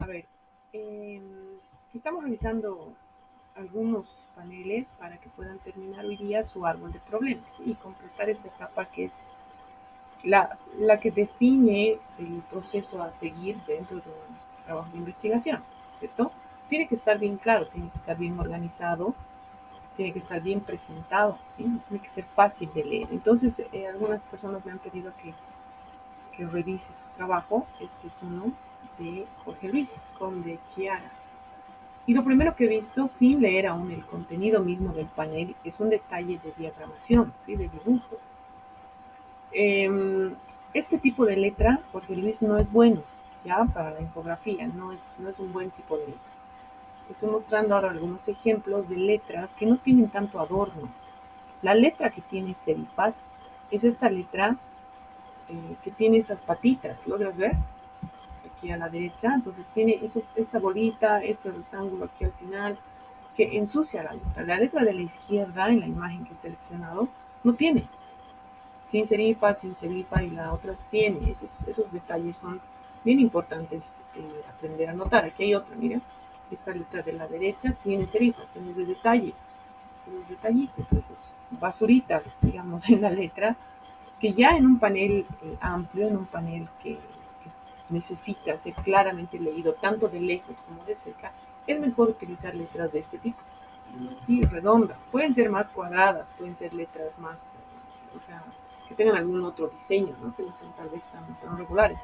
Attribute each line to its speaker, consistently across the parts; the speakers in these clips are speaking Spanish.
Speaker 1: A ver, em, estamos revisando algunos paneles para que puedan terminar hoy día su árbol de problemas y completar esta etapa que es la que define el proceso a seguir dentro de un trabajo de investigación, ¿cierto? Tiene que estar bien claro, tiene que estar bien organizado, tiene que estar bien presentado, ¿sí? Tiene que ser fácil de leer. Entonces, algunas personas me han pedido que revise su trabajo. Este es uno de Jorge Luis Conde Chiara. Y lo primero que he visto, sin leer aún el contenido mismo del panel, es un detalle de diagramación, ¿sí? De dibujo. Este tipo de letra, Jorge Luis, no es bueno, ya para la infografía, no es un buen tipo de letra. Estoy mostrando ahora algunos ejemplos de letras que no tienen tanto adorno. La letra que tiene Serifaz es esta letra que tiene estas patitas, ¿logras ver? Aquí a la derecha, entonces tiene esta bolita, este rectángulo aquí al final, que ensucia la letra. La letra de la izquierda, en la imagen que he seleccionado, no tiene. Sin serifa y la otra tiene. Esos detalles son bien importantes aprender a notar. Aquí hay otra, mira. Esta letra de la derecha tiene serifas, tiene ese detalle, esos detallitos, esas basuritas, digamos, en la letra, que ya en un panel amplio, en un panel que necesita ser claramente leído tanto de lejos como de cerca, es mejor utilizar letras de este tipo, ¿sí? Redondas. Pueden ser más cuadradas, pueden ser letras más, o sea, que tengan algún otro diseño, ¿no? Que no sean tal vez tan regulares,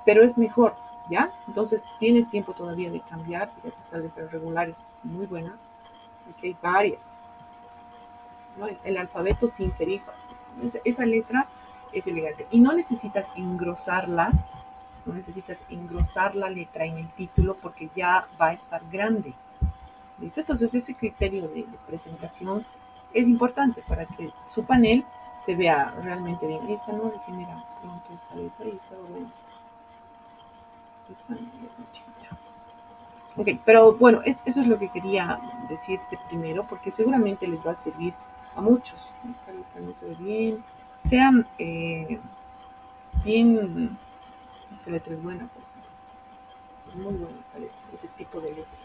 Speaker 1: pero es mejor, ¿ya? Entonces tienes tiempo todavía de cambiar, fíjate, esta letra regular es muy buena, aquí hay varias, ¿no? El alfabeto sin serifas, esa letra es elegante y no necesitas engrosar la letra en el título porque ya va a estar grande. ¿Listo? Entonces ese criterio de presentación es importante para que su panel se vea realmente bien. Esta no le genera pronto esta letra y esta orden. Esta no es muy chiquita. Ok, pero bueno, eso es lo que quería decirte primero, porque seguramente les va a servir a muchos. Esta letra no se ve bien. Sean bien. Esta letra es buena, es muy buena esa letra, ese tipo de letra.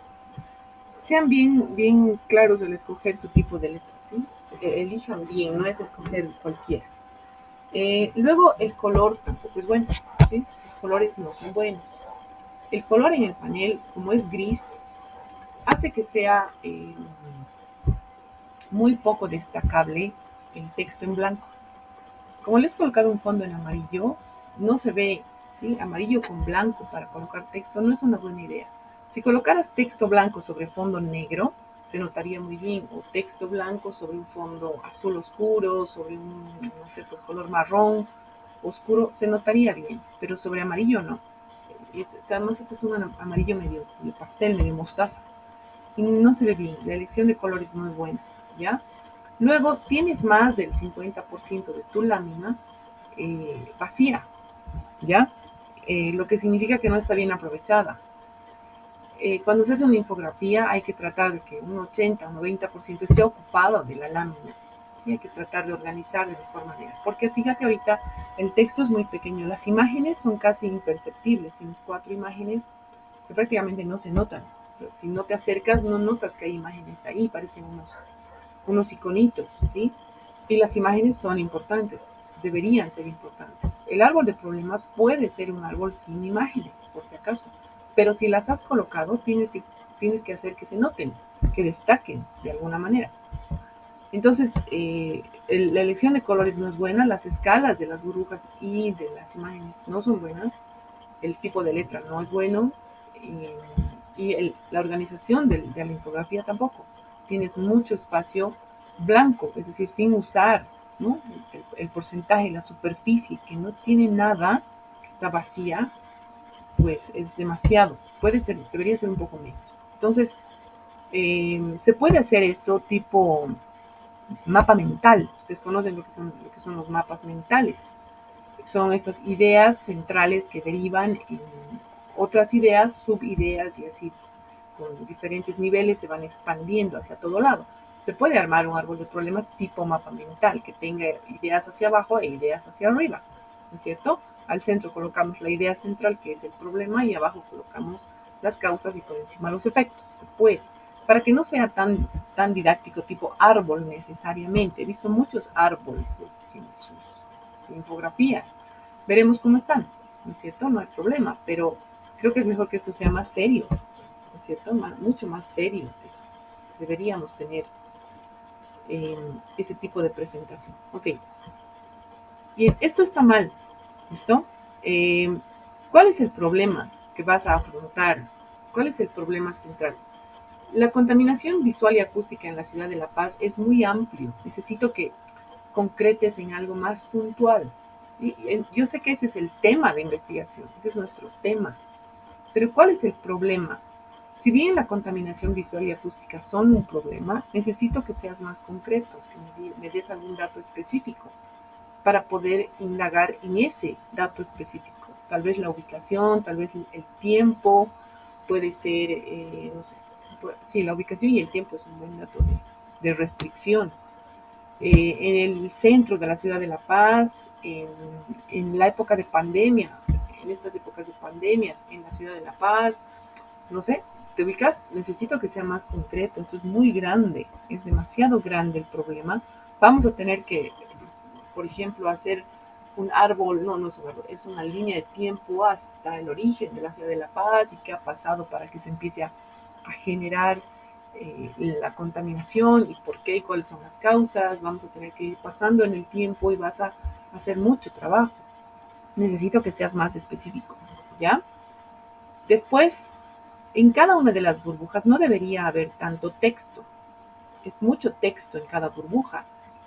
Speaker 1: Sean bien claros al escoger su tipo de letra, ¿sí? Elijan bien, no es escoger cualquiera. Luego el color tampoco es bueno, ¿sí? Los colores no son buenos. El color en el panel, como es gris, hace que sea muy poco destacable el texto en blanco. Como les he colocado un fondo en amarillo, no se ve, ¿sí? Amarillo con blanco para colocar texto no es una buena idea. Si colocaras texto blanco sobre fondo negro, se notaría muy bien, o texto blanco sobre un fondo azul oscuro, sobre un, no sé, pues color marrón oscuro, se notaría bien, pero sobre amarillo no. Además, este es un amarillo medio pastel, medio mostaza, y no se ve bien. La elección de colores no es buena, ¿ya? Luego tienes más del 50% de tu lámina vacía, ¿ya? Lo que significa que no está bien aprovechada. Cuando se hace una infografía hay que tratar de que un 80 o 90% esté ocupado de la lámina. ¿Sí? Hay que tratar de organizar de mejor manera. Porque fíjate ahorita, el texto es muy pequeño, las imágenes son casi imperceptibles. Tienes 4 imágenes que prácticamente no se notan. Pero si no te acercas, no notas que hay imágenes ahí, parecen unos iconitos, ¿sí? Y las imágenes son importantes, deberían ser importantes. El árbol de problemas puede ser un árbol sin imágenes, por si acaso, pero si las has colocado, tienes que hacer que se noten, que destaquen de alguna manera. Entonces, la elección de colores no es buena, las escalas de las burbujas y de las imágenes no son buenas, el tipo de letra no es bueno y la organización de la infografía tampoco. Tienes mucho espacio blanco, es decir, sin usar, ¿no? El porcentaje, la superficie que no tiene nada, que está vacía, pues es demasiado. Debería ser un poco menos. Entonces, se puede hacer esto tipo mapa mental. Ustedes conocen lo que son los mapas mentales. Son estas ideas centrales que derivan en otras ideas, subideas y así con diferentes niveles se van expandiendo hacia todo lado. Se puede armar un árbol de problemas tipo mapa mental que tenga ideas hacia abajo e ideas hacia arriba, ¿no es cierto? Al centro colocamos la idea central que es el problema y abajo colocamos las causas y por encima los efectos. Se puede. Para que no sea tan didáctico, tipo árbol necesariamente. He visto muchos árboles en sus infografías. Veremos cómo están, ¿no es cierto? No hay problema, pero creo que es mejor que esto sea más serio, ¿no es cierto? Mucho más serio. Deberíamos tener ese tipo de presentación. Ok. Bien, esto está mal, ¿listo? ¿Cuál es el problema que vas a afrontar? ¿Cuál es el problema central? La contaminación visual y acústica en la ciudad de La Paz es muy amplio. Necesito que concretes en algo más puntual. Yo sé que ese es el tema de investigación, ese es nuestro tema. Pero ¿cuál es el problema? Si bien la contaminación visual y acústica son un problema, necesito que seas más concreto, que me des algún dato específico para poder indagar en ese dato específico. Tal vez la ubicación, tal vez el tiempo, puede ser, no sé, sí, la ubicación y el tiempo es un buen dato de restricción. En el centro de la ciudad de La Paz, en la época de pandemia, en estas épocas de pandemias, en la ciudad de La Paz, no sé, te ubicas, necesito que sea más concreto, esto es muy grande, es demasiado grande el problema. Vamos a tener que, por ejemplo, hacer un árbol, no es un árbol, es una línea de tiempo hasta el origen de la ciudad de La Paz y qué ha pasado para que se empiece a generar la contaminación y por qué y cuáles son las causas. Vamos a tener que ir pasando en el tiempo y vas a hacer mucho trabajo. Necesito que seas más específico, ¿ya? Después, en cada una de las burbujas no debería haber tanto texto. Es mucho texto en cada burbuja.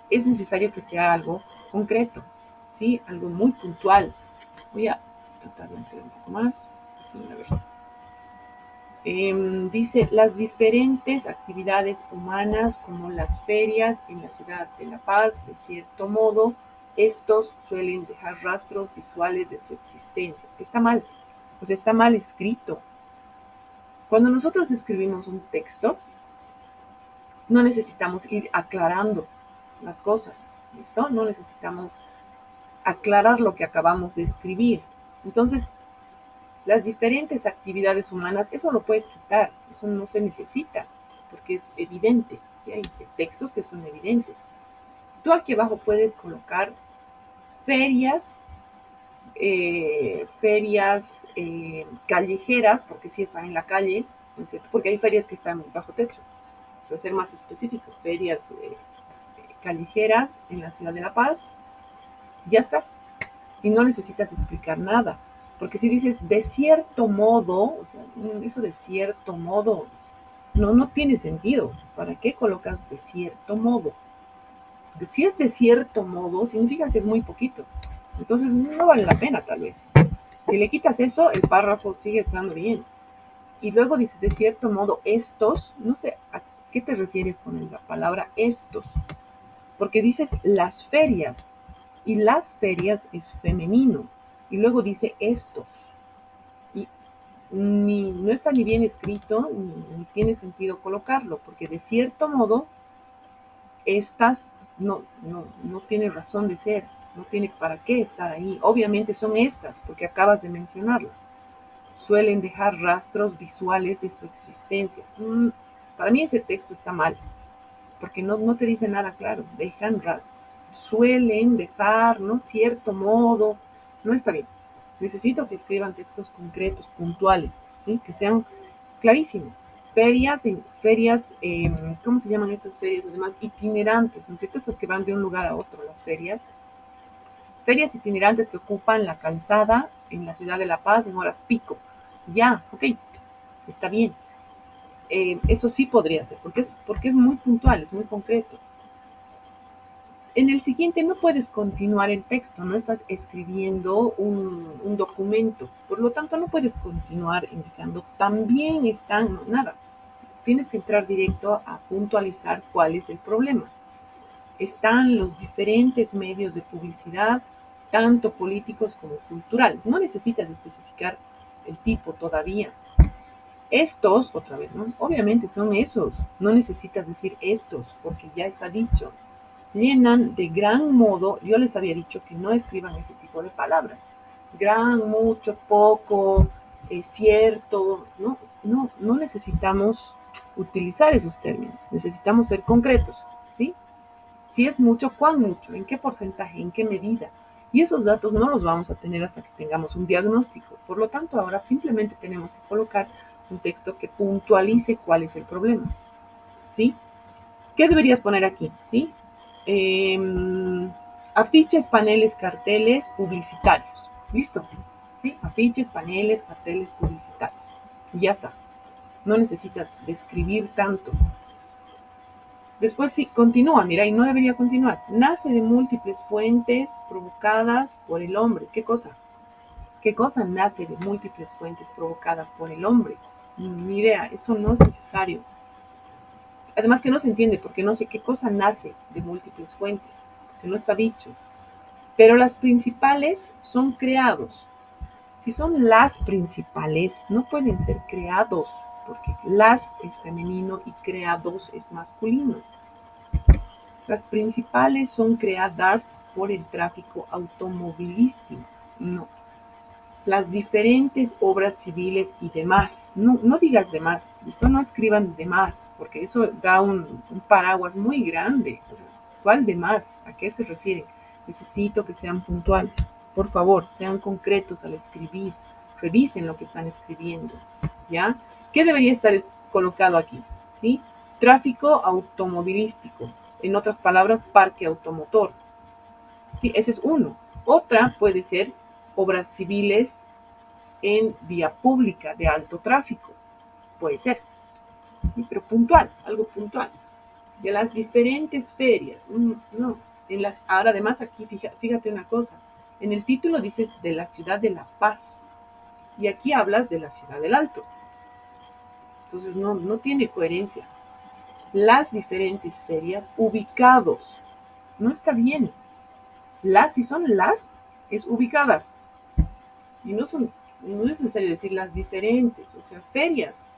Speaker 1: Es necesario que sea algo concreto, ¿sí? Algo muy puntual. Voy a tratar de ampliar un poco más. Dice, las diferentes actividades humanas como las ferias en la ciudad de La Paz, de cierto modo, estos suelen dejar rastros visuales de su existencia. Está mal, pues está mal escrito. Cuando nosotros escribimos un texto, no necesitamos ir aclarando las cosas, ¿listo? No necesitamos aclarar lo que acabamos de escribir. Entonces, las diferentes actividades humanas, eso lo puedes quitar, eso no se necesita, porque es evidente, y hay textos que son evidentes. Tú aquí abajo puedes colocar ferias, callejeras, porque sí están en la calle, ¿no es cierto? Porque hay ferias que están bajo techo. Para ser más específico, ferias callejeras en la ciudad de La Paz, ya está. Y no necesitas explicar nada. Porque si dices de cierto modo, o sea, eso de cierto modo no tiene sentido. ¿Para qué colocas de cierto modo? Porque si es de cierto modo, significa que es muy poquito. Entonces no vale la pena tal vez. Si le quitas eso, el párrafo sigue estando bien. Y luego dices de cierto modo estos, no sé a qué te refieres con la palabra estos. Porque dices las ferias y las ferias es femenino y luego dice estos y no está ni bien escrito ni tiene sentido colocarlo porque de cierto modo estas no tiene razón de ser, no tiene para qué estar ahí. Obviamente son estas porque acabas de mencionarlas, suelen dejar rastros visuales de su existencia. Para mí ese texto está mal porque no te dice nada claro, suelen dejar, ¿no? Cierto modo, no está bien. Necesito que escriban textos concretos, puntuales, ¿sí? Que sean clarísimos. Ferias, ¿cómo se llaman estas ferias? Además, itinerantes, ¿no es cierto? Estas que van de un lugar a otro, las ferias. Ferias itinerantes que ocupan la calzada en la ciudad de La Paz en horas pico. Ya, ok, está bien. Eso sí podría ser, porque es muy puntual, es muy concreto. En el siguiente no puedes continuar el texto, no estás escribiendo un documento, por lo tanto no puedes continuar indicando también están, no, nada. Tienes que entrar directo a puntualizar cuál es el problema. Están los diferentes medios de publicidad, tanto políticos como culturales. No necesitas especificar el tipo todavía. Estos, otra vez, ¿no? Obviamente son esos. No necesitas decir estos, porque ya está dicho. Llenan de gran modo, yo les había dicho que no escriban ese tipo de palabras. Gran, mucho, poco, cierto, no necesitamos utilizar esos términos, necesitamos ser concretos, ¿sí? Si es mucho, ¿cuán mucho? ¿En qué porcentaje? ¿En qué medida? Y esos datos no los vamos a tener hasta que tengamos un diagnóstico. Por lo tanto, ahora simplemente tenemos que colocar un texto que puntualice cuál es el problema, ¿sí? ¿Qué deberías poner aquí? ¿Sí? Afiches, paneles, carteles publicitarios. ¿Listo? ¿Sí? Afiches, paneles, carteles publicitarios. Y ya está. No necesitas describir tanto. Después sí, continúa, mira, y no debería continuar. Nace de múltiples fuentes provocadas por el hombre. ¿Qué cosa? ¿Qué cosa nace de múltiples fuentes provocadas por el hombre? Ni idea, eso no es necesario. Además que no se entiende porque no sé qué cosa nace de múltiples fuentes, que no está dicho. Pero las principales son creados. Si son las principales, no pueden ser creados, porque las es femenino y creados es masculino. Las principales son creadas por el tráfico automovilístico. No. Las diferentes obras civiles y demás. No digas demás. Esto no escriban demás, porque eso da un paraguas muy grande. O sea, ¿cuál demás? ¿A qué se refiere? Necesito que sean puntuales. Por favor, sean concretos al escribir. Revisen lo que están escribiendo. ¿Ya? ¿Qué debería estar colocado aquí? ¿Sí? Tráfico automovilístico. En otras palabras, parque automotor. ¿Sí? Ese es uno. Otra puede ser obras civiles en vía pública de alto tráfico. Puede ser. ¿Sí? Pero puntual, algo puntual. De las diferentes ferias. No. Ahora además aquí, fíjate una cosa. En el título dices de la ciudad de La Paz. Y aquí hablas de la ciudad del Alto. Entonces no tiene coherencia. Las diferentes ferias ubicados. No está bien. Si son las, es ubicadas. Y no es necesario decir las diferentes, o sea, ferias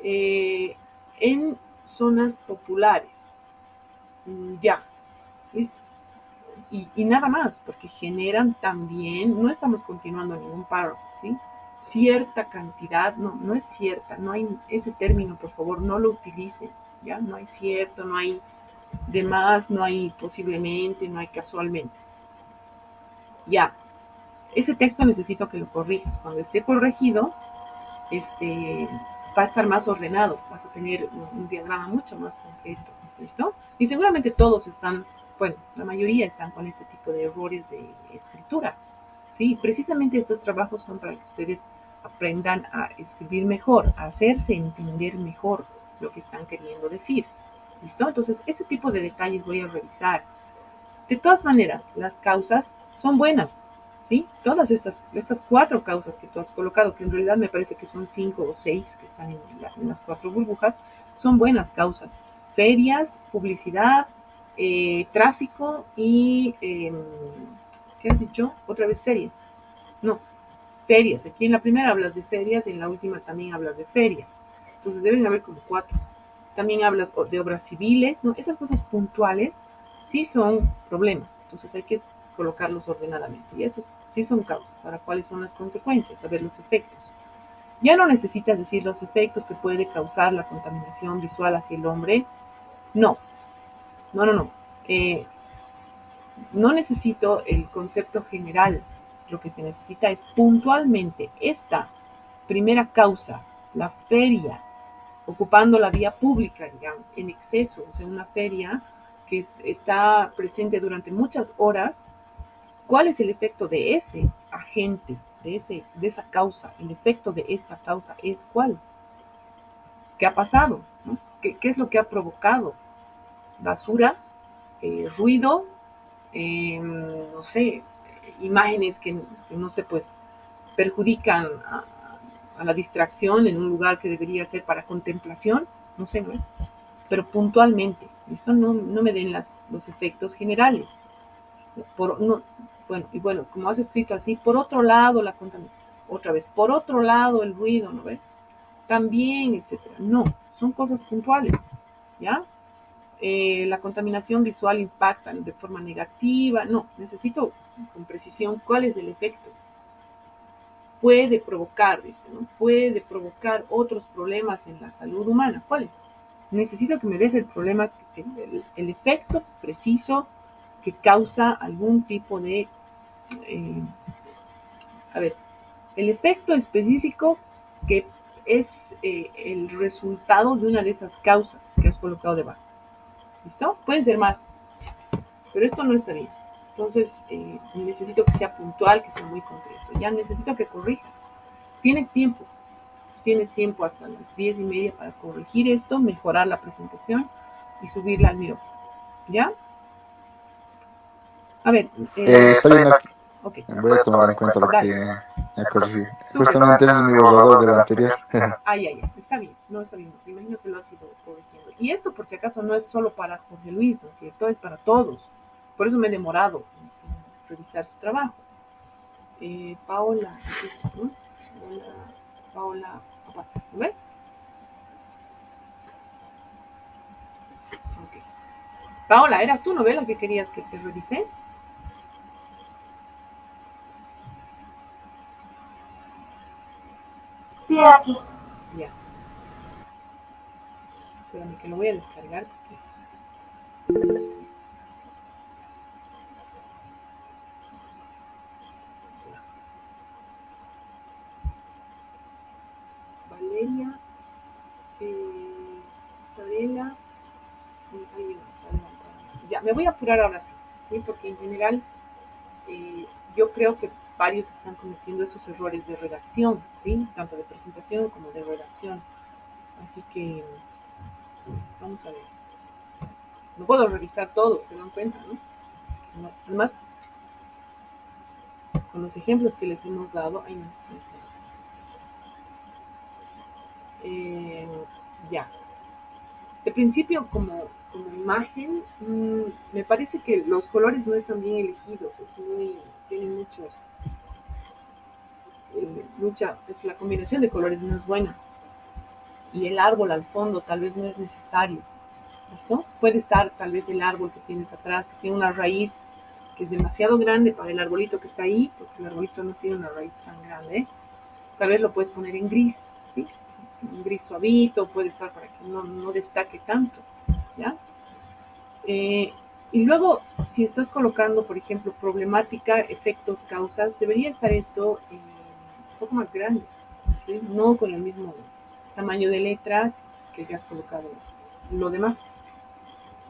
Speaker 1: en zonas populares. Ya, listo. Y nada más, porque generan también, no estamos continuando ningún párrafo, ¿sí? Cierta cantidad, no es cierta, no hay ese término, por favor, no lo utilicen, ¿ya? No hay cierto, no hay de más, no hay posiblemente, no hay casualmente. Ya, ese texto necesito que lo corrijas. Cuando esté corregido, va a estar más ordenado, vas a tener un diagrama mucho más concreto, ¿listo? Y seguramente todos están, bueno, la mayoría están con este tipo de errores de escritura, ¿sí? Precisamente estos trabajos son para que ustedes aprendan a escribir mejor, a hacerse entender mejor lo que están queriendo decir, ¿listo? Entonces, ese tipo de detalles voy a revisar. De todas maneras, las causas son buenas, ¿sí? Todas estas 4 causas que tú has colocado, que en realidad me parece que son 5 o 6 que están en las 4 burbujas, son buenas causas. Ferias, publicidad, tráfico y, ¿qué has dicho? Otra vez ferias. No, ferias. Aquí en la primera hablas de ferias y en la última también hablas de ferias. Entonces deben haber como 4. También hablas de obras civiles, ¿no? Esas cosas puntuales sí son problemas. Entonces hay que colocarlos ordenadamente. Y esos sí son causas. Ahora, ¿cuáles son las consecuencias? Saber los efectos. Ya no necesitas decir los efectos que puede causar la contaminación visual hacia el hombre. No. No necesito el concepto general. Lo que se necesita es puntualmente esta primera causa, la feria, ocupando la vía pública, digamos, en exceso, o sea, una feria que está presente durante muchas horas. ¿Cuál es el efecto de ese agente, de esa causa? El efecto de esta causa es ¿cuál? ¿Qué ha pasado? ¿No? ¿Qué es lo que ha provocado? Basura, ruido, no sé, imágenes que, no sé, pues perjudican a la distracción en un lugar que debería ser para contemplación, no sé, ¿no? Pero puntualmente, esto no me den los efectos generales. Bueno, como has escrito así, por otro lado la contaminación, otra vez, por otro lado el ruido, ¿no ves? También, etcétera. No, son cosas puntuales, ¿ya? La contaminación visual impacta de forma negativa. No, necesito con precisión cuál es el efecto. puede provocar, dice, ¿no? Puede provocar otros problemas en la salud humana. ¿Cuáles? Necesito que me des el problema, el efecto preciso que causa algún tipo de, eh, a ver, el efecto específico que es el resultado de una de esas causas que has colocado debajo. ¿Listo? Pueden ser más, pero esto no está bien. Entonces, necesito que sea puntual, que sea muy concreto. Ya necesito que corrijas. Tienes tiempo hasta las 10:30 para corregir esto, mejorar la presentación y subirla al Miro. ¿Ya? A ver,
Speaker 2: Está bien,
Speaker 1: ok,
Speaker 2: voy a tomar en cuenta lo que
Speaker 1: dale.
Speaker 2: me corregí.
Speaker 1: Súper.
Speaker 2: Justamente ese es mi borrador del anterior.
Speaker 1: Ay, ay, ay, está bien, no está bien. Me imagino que lo has ido corrigiendo. Y esto, por si acaso, no es solo para Jorge Luis, ¿no es cierto? Es para todos. Por eso me he demorado en revisar su trabajo. Paola, aquí estás, ¿no? Paola, a pasar, ¿no ves? Ok. Paola, ¿eras tú, no ves lo que querías que te revise?
Speaker 3: Sí, aquí.
Speaker 1: Ya. Espérame que lo voy a descargar porque. Valeria, Isabela, alguien más, ya, me voy a apurar ahora sí, ¿sí? Porque en general yo creo que varios están cometiendo esos errores de redacción, ¿sí? Tanto de presentación como de redacción. Así que vamos a ver. No puedo revisar todo, se dan cuenta, ¿no? Además, con los ejemplos que les hemos dado, ay, no, ya. De principio, como imagen, me parece que los colores no están bien elegidos, tienen la combinación de colores no es buena. Y el árbol al fondo tal vez no es necesario. ¿Listo? Puede estar tal vez el árbol que tienes atrás, que tiene una raíz que es demasiado grande para el arbolito que está ahí, porque el arbolito no tiene una raíz tan grande. Tal vez lo puedes poner en gris, ¿sí? Un gris suavito, puede estar para que no destaque tanto, ¿ya? Y luego, si estás colocando, por ejemplo, problemática, efectos, causas, debería estar esto un poco más grande, ¿sí? No con el mismo tamaño de letra que ya has colocado lo demás,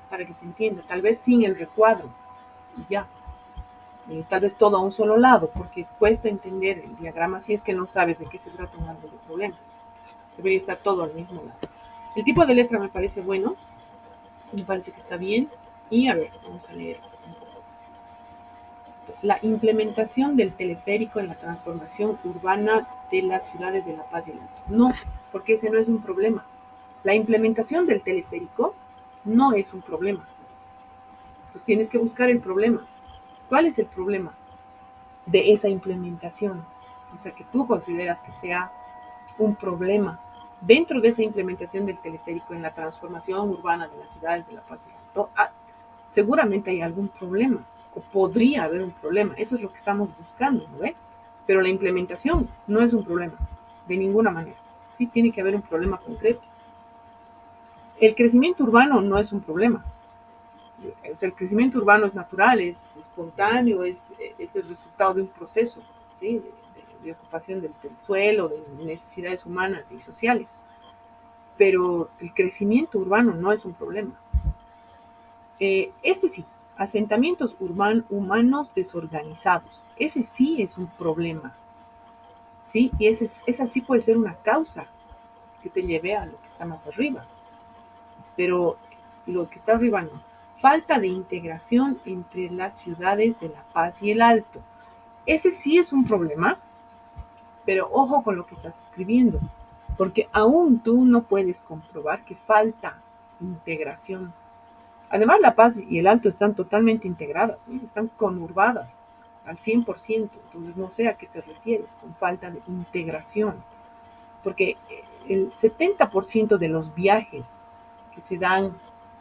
Speaker 1: para que se entienda, tal vez sin el recuadro, ya. Tal vez todo a un solo lado, porque cuesta entender el diagrama si es que no sabes de qué se trata un árbol de problemas. Debería estar todo al mismo lado. El tipo de letra me parece bueno, me parece que está bien. Y a ver, vamos a leer un poco. La implementación del teleférico en la transformación urbana de las ciudades de La Paz y el Alto. No, porque ese no es un problema. La implementación del teleférico no es un problema. Entonces tienes que buscar el problema. ¿Cuál es el problema de esa implementación? O sea, que tú consideras que sea un problema dentro de esa implementación del teleférico en la transformación urbana de las ciudades de La Paz y el Alto. Seguramente hay algún problema, o podría haber un problema. Eso es lo que estamos buscando, ¿no ve? Pero la implementación no es un problema, de ninguna manera. Sí tiene que haber un problema concreto. El crecimiento urbano no es un problema. O sea, el crecimiento urbano es natural, es espontáneo, es el resultado de un proceso, ¿sí? de ocupación del suelo, de necesidades humanas y sociales. Pero el crecimiento urbano no es un problema. Este sí, asentamientos humanos desorganizados. Ese sí es un problema, ¿sí? Y esa sí puede ser una causa que te lleve a lo que está más arriba. Pero lo que está arriba no. Falta de integración entre las ciudades de La Paz y el Alto. Ese sí es un problema, pero ojo con lo que estás escribiendo, porque aún tú no puedes comprobar que falta integración. Además, La Paz y el Alto están totalmente integradas, ¿no? Están conurbadas al 100%, entonces no sé a qué te refieres con falta de integración, porque el 70% de los viajes que se dan,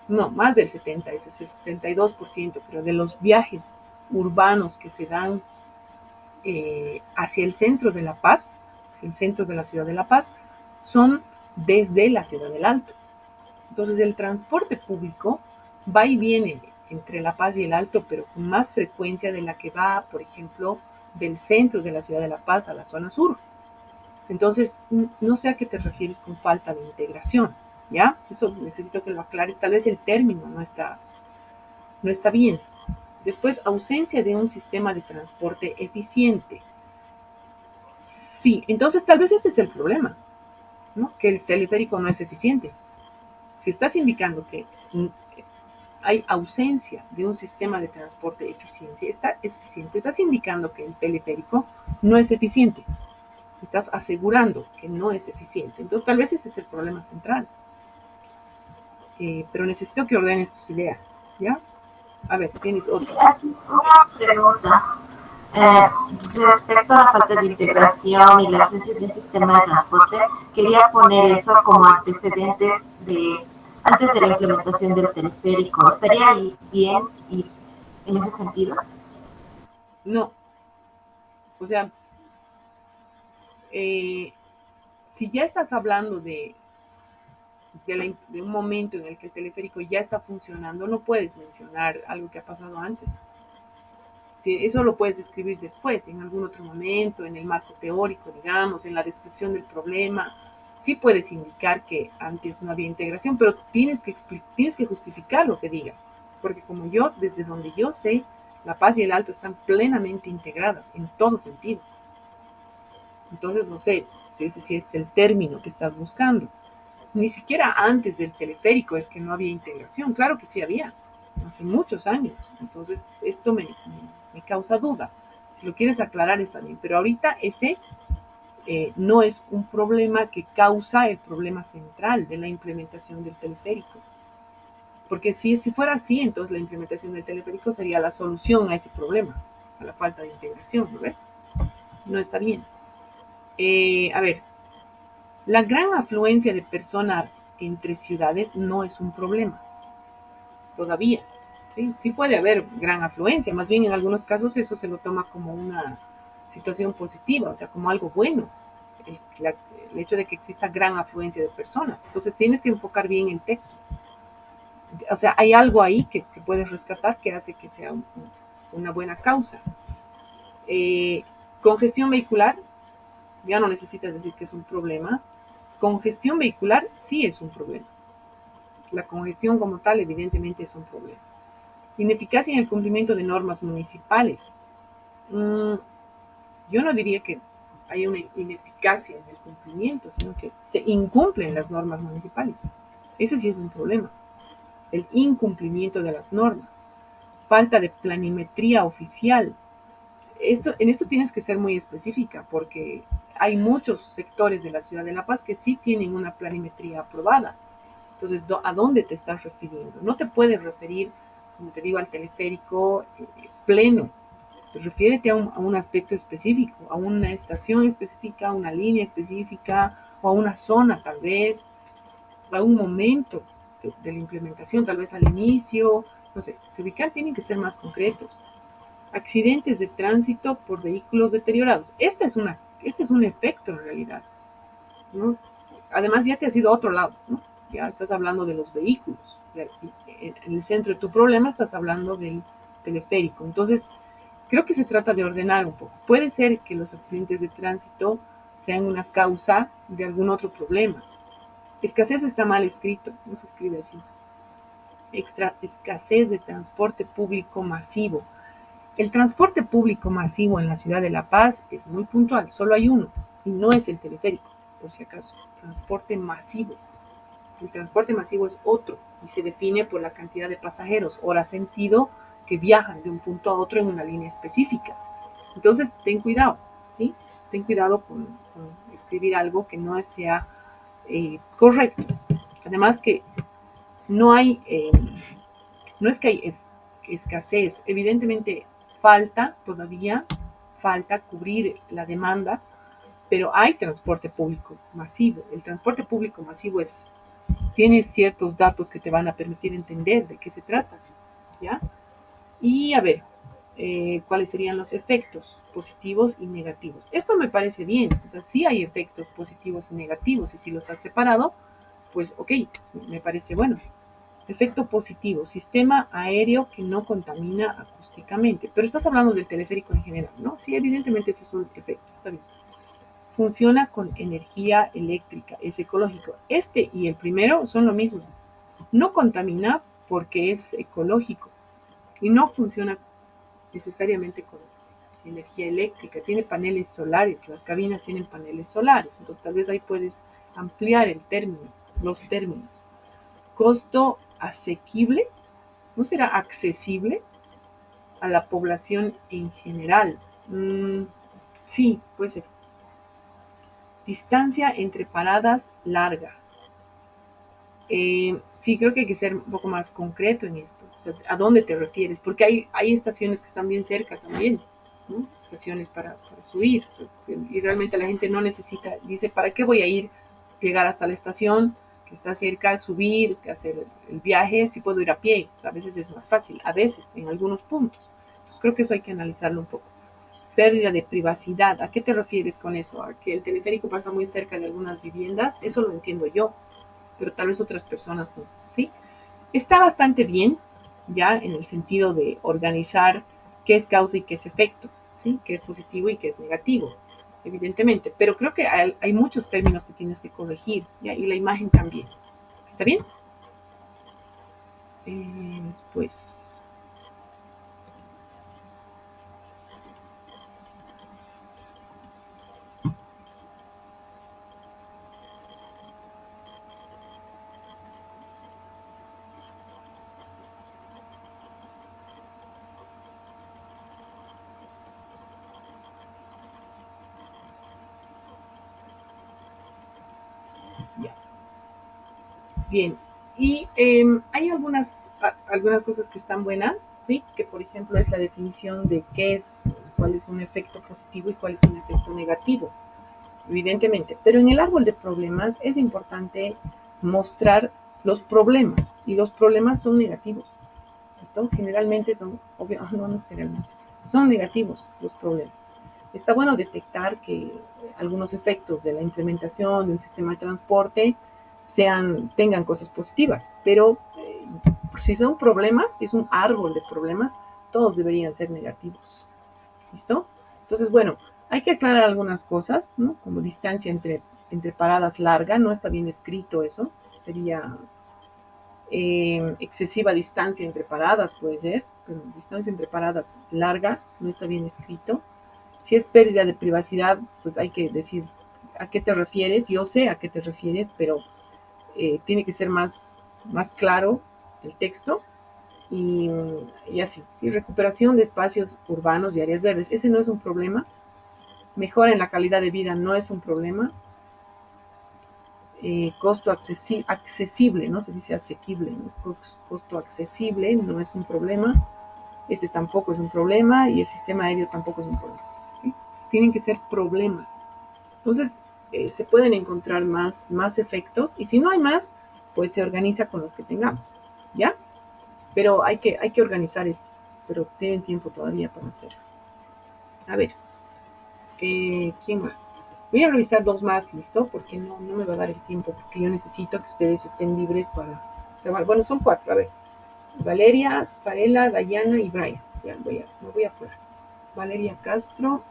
Speaker 1: no, más del 70, ese es el 72%, pero de los viajes urbanos que se dan hacia el centro de La Paz, hacia el centro de la ciudad de La Paz, son desde la ciudad del Alto. Entonces el transporte público va y viene entre La Paz y el Alto, pero con más frecuencia de la que va, por ejemplo, del centro de la ciudad de La Paz a la zona sur. Entonces, no sé a qué te refieres con falta de integración, ¿ya? Eso necesito que lo aclares. Tal vez el término no está bien. Después, ausencia de un sistema de transporte eficiente. Sí, entonces tal vez este es el problema, ¿no? Que el teleférico no es eficiente. Si estás indicando que hay ausencia de un sistema de transporte eficiente, estás indicando que el teleférico no es eficiente. Estás asegurando que no es eficiente. Entonces, tal vez ese es el problema central. Pero necesito que ordenes tus ideas, ¿ya? A ver, tienes otro.
Speaker 3: Aquí una pregunta. Respecto a la falta de integración y la ausencia de un sistema de transporte, quería poner eso como antecedentes de antes de la implementación del teleférico. ¿Estaría bien ir en ese sentido?
Speaker 1: No, o sea, si ya estás hablando de un momento en el que el teleférico ya está funcionando, no puedes mencionar algo que ha pasado antes. Eso lo puedes describir después, en algún otro momento, en el marco teórico, digamos, en la descripción del problema. Sí puedes indicar que antes no había integración, pero tienes que justificar lo que digas. Porque como yo, desde donde yo sé, La Paz y el Alto están plenamente integradas en todo sentido. Entonces, no sé si ese sí es el término que estás buscando. Ni siquiera antes del teleférico es que no había integración. Claro que sí había, hace muchos años. Entonces, esto me causa duda. Si lo quieres aclarar está bien, pero ahorita ese no es un problema que causa el problema central de la implementación del teleférico. Porque si fuera así, entonces la implementación del teleférico sería la solución a ese problema, a la falta de integración, ¿no ves? No está bien. A ver, la gran afluencia de personas entre ciudades no es un problema, todavía. ¿Sí? Sí puede haber gran afluencia, más bien en algunos casos eso se lo toma como una situación positiva, o sea, como algo bueno, el hecho de que exista gran afluencia de personas. Entonces tienes que enfocar bien el texto. O sea, hay algo ahí que puedes rescatar que hace que sea una buena causa. Congestión vehicular, ya no necesitas decir que es un problema. Congestión vehicular sí es un problema. La congestión como tal evidentemente es un problema. Ineficacia en el cumplimiento de normas municipales. Yo no diría que hay una ineficacia en el cumplimiento, sino que se incumplen las normas municipales. Ese sí es un problema. El incumplimiento de las normas. Falta de planimetría oficial. En esto tienes que ser muy específica porque hay muchos sectores de la ciudad de La Paz que sí tienen una planimetría aprobada. Entonces, ¿a dónde te estás refiriendo? No te puedes referir, como te digo, al teleférico pleno. Refiérete a un aspecto específico, a una estación específica, a una línea específica, o a una zona tal vez, a un momento de la implementación, tal vez al inicio, no sé, se ubicar tienen que ser más concretos. Accidentes de tránsito por vehículos deteriorados. Este es un efecto en realidad, ¿no? Además ya te has ido a otro lado, ¿no? Ya estás hablando de los vehículos. En el centro de tu problema estás hablando del teleférico. Entonces, creo que se trata de ordenar un poco. Puede ser que los accidentes de tránsito sean una causa de algún otro problema. Escasez está mal escrito, no se escribe así. Escasez de transporte público masivo. El transporte público masivo en la ciudad de La Paz es muy puntual, solo hay uno, y no es el teleférico, por si acaso. Transporte masivo. El transporte masivo es otro y se define por la cantidad de pasajeros, hora sentido, que viajan de un punto a otro en una línea específica. Entonces, ten cuidado, ¿sí? Ten cuidado con escribir algo que no sea correcto. Además que no hay, no es que hay escasez, evidentemente todavía falta cubrir la demanda, pero hay transporte público masivo. El transporte público masivo tiene ciertos datos que te van a permitir entender de qué se trata, ¿ya? Y a ver, cuáles serían los efectos positivos y negativos. Esto me parece bien, o sea, sí hay efectos positivos y negativos, y si los has separado, pues ok, me parece bueno. Efecto positivo, sistema aéreo que no contamina acústicamente. Pero estás hablando del teleférico en general, ¿no? Sí, evidentemente ese es un efecto, está bien. Funciona con energía eléctrica, es ecológico. Este y el primero son lo mismo. No contamina porque es ecológico y no funciona necesariamente con energía eléctrica. Tiene paneles solares, las cabinas tienen paneles solares, entonces tal vez ahí puedes ampliar el término, los términos. Costo asequible, ¿no será accesible a la población en general? Sí, puede ser. Distancia entre paradas larga. Sí, creo que hay que ser un poco más concreto en esto. O sea, ¿a dónde te refieres? Porque hay estaciones que están bien cerca también, ¿no? Estaciones para subir. Y realmente la gente no necesita, dice, ¿para qué voy a ir, llegar hasta la estación que está cerca, subir, hacer el viaje, si puedo ir a pie? O sea, a veces es más fácil, a veces, en algunos puntos. Entonces creo que eso hay que analizarlo un poco. Pérdida de privacidad, ¿a qué te refieres con eso? ¿A que el teleférico pasa muy cerca de algunas viviendas? Eso lo entiendo yo, pero tal vez otras personas no, ¿sí? Está bastante bien, ya en el sentido de organizar qué es causa y qué es efecto, ¿sí? Qué es positivo y qué es negativo, evidentemente, pero creo que hay muchos términos que tienes que corregir, ¿ya? Y la imagen también. ¿Está bien? Después... Ya. Bien, y hay algunas cosas que están buenas, ¿sí? Que por ejemplo es la definición de cuál es un efecto positivo y cuál es un efecto negativo, evidentemente. Pero en el árbol de problemas es importante mostrar los problemas, y los problemas son negativos. ¿Esto? Generalmente son, no generalmente, son negativos los problemas. Está bueno detectar que algunos efectos de la implementación de un sistema de transporte tengan cosas positivas, pero si son problemas, si es un árbol de problemas, todos deberían ser negativos. ¿Listo? Entonces, bueno, hay que aclarar algunas cosas, ¿no? Como distancia entre paradas larga, no está bien escrito eso, sería excesiva distancia entre paradas, puede ser, pero distancia entre paradas larga, no está bien escrito. Si es pérdida de privacidad, pues hay que decir a qué te refieres. Yo sé a qué te refieres, pero tiene que ser más claro el texto. Y así, ¿sí? Recuperación de espacios urbanos y áreas verdes, ese no es un problema. Mejora en la calidad de vida no es un problema. Costo accesible, no se dice asequible, ¿no? Es costo accesible, no es un problema. Este tampoco es un problema y el sistema aéreo tampoco es un problema. ¿Sí? Tienen que ser problemas. Entonces, se pueden encontrar más efectos, y si no hay más, pues se organiza con los que tengamos, ¿ya? Pero hay que organizar esto, pero tienen tiempo todavía para hacerlo. A ver, ¿quién más? Voy a revisar dos más, ¿listo? Porque no me va a dar el tiempo, porque yo necesito que ustedes estén libres para trabajar. Bueno, son 4, a ver. Valeria, Sarela, Dayana y Brian. Ya, me voy a apurar. Valeria Castro.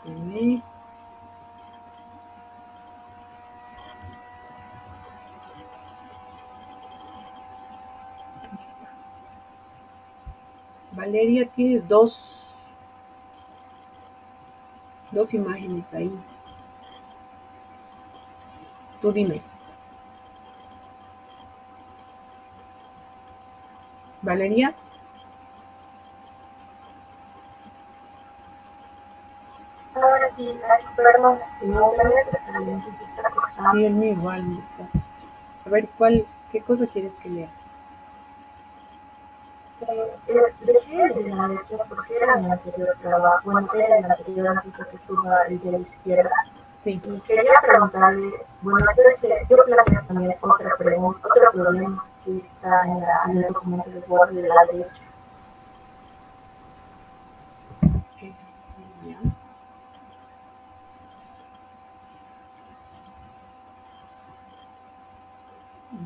Speaker 1: Espérenme. Valeria, tienes dos imágenes ahí. Tú dime. Valeria.
Speaker 3: Ahora sí, perdón, no
Speaker 1: Sí, el mío igual, un desastre. A ver, ¿qué cosa quieres que lea?
Speaker 3: Dejé el de la derecha porque era mi anterior trabajo, bueno, era el anterior antes de que suba el de la izquierda.
Speaker 1: Sí.
Speaker 3: Y quería preguntarle, bueno, yo planteo también otra pregunta, otro problema que está en el documento de Word de la derecha.